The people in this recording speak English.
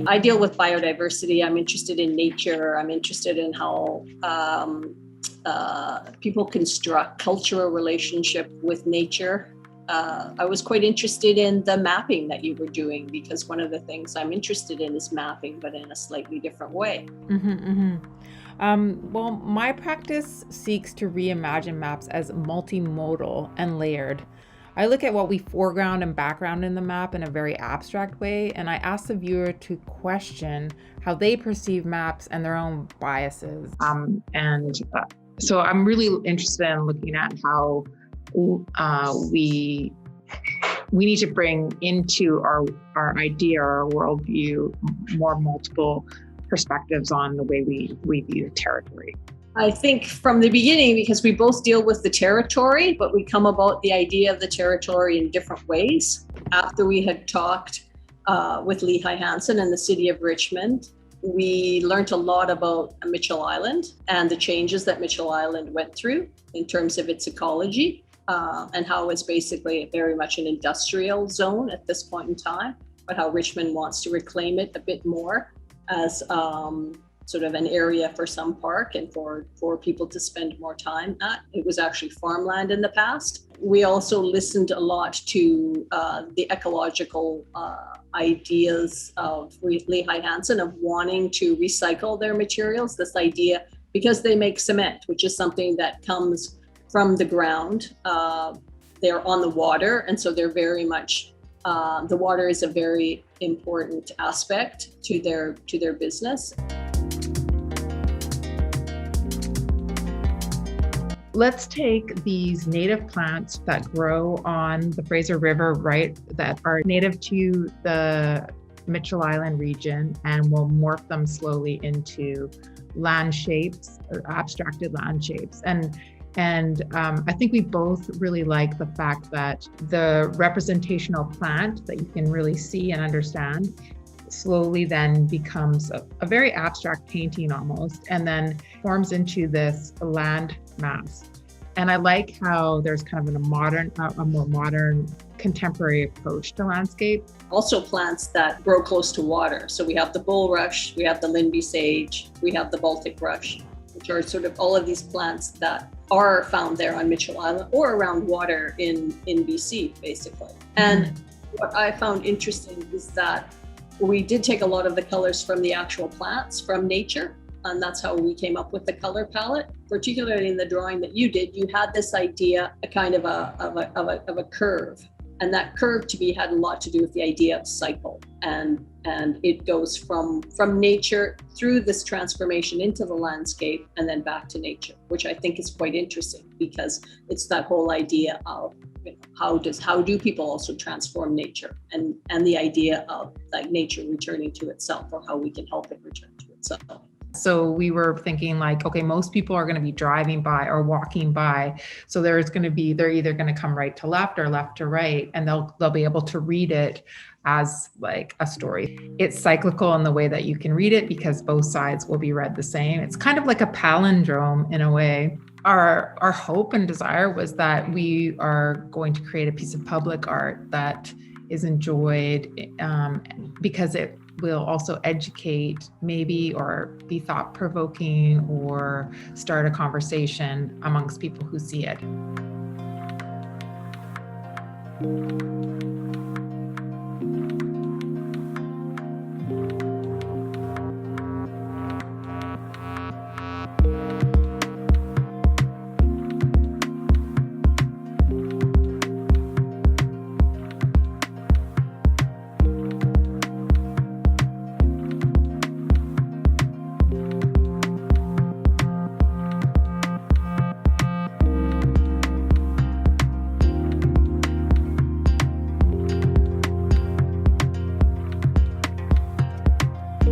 I deal with biodiversity. I'm interested in nature. I'm interested in how people construct cultural relationship with nature. I was quite interested in the mapping that you were doing, because one of the things I'm interested in is mapping, but in a slightly different way. Well, my practice seeks to reimagine maps as multimodal and layered. I look at what we foreground and background in the map in a very abstract way, and I ask the viewer to question how they perceive maps and their own biases. So I'm really interested in looking at how we need to bring into our idea, our worldview, more multiple perspectives on the way we view territory. I think from the beginning, because we both deal with the territory, but we come about the idea of the territory in different ways. After we had talked with LEHIGH HANSON and the city of Richmond, we learned a lot about Mitchell Island and the changes that Mitchell Island went through in terms of its ecology, and how it's basically very much an industrial zone at this point in time, but how Richmond wants to reclaim it a bit more as sort of an area for some park and for people to spend more time at. It was actually farmland in the past. We also listened a lot to the ecological ideas of LEHIGH HANSON of wanting to recycle their materials, this idea, because they make cement, which is something that comes from the ground. They're on the water, and so they're very much, the water is a very important aspect to their business. Let's take these native plants that grow on the Fraser River, right, that are native to the Mitchell Island region, and we'll morph them slowly into land shapes, or abstracted land shapes. And I think we both really like the fact that the representational plant that you can really see and understand slowly then becomes a very abstract painting almost, and then forms into this land mass. And I like how there's kind of a more modern contemporary approach to landscape. Also plants that grow close to water. So we have the bulrush, we have the Lyngbye sage, we have the Baltic rush, which are sort of all of these plants that are found there on Mitchell Island or around water in BC, basically. And what I found interesting is that we did take a lot of the colors from the actual plants, from nature, and that's how we came up with the color palette. Particularly in the drawing that you did, you had this idea, a kind of a curve, and that curve to me had a lot to do with the idea of cycle, and it goes from nature through this transformation into the landscape and then back to nature, which I think is quite interesting, because it's that whole idea of, you know, how do people also transform nature, and the idea of like nature returning to itself, or how we can help it return to itself. So we were thinking like, okay, most people are going to be driving by or walking by. So they're either going to come right to left or left to right, and they'll be able to read it as like a story. It's cyclical in the way that you can read it, because both sides will be read the same. It's kind of like a palindrome in a way. Our hope and desire was that we are going to create a piece of public art that is enjoyed, because it will also educate maybe, or be thought-provoking, or start a conversation amongst people who see it.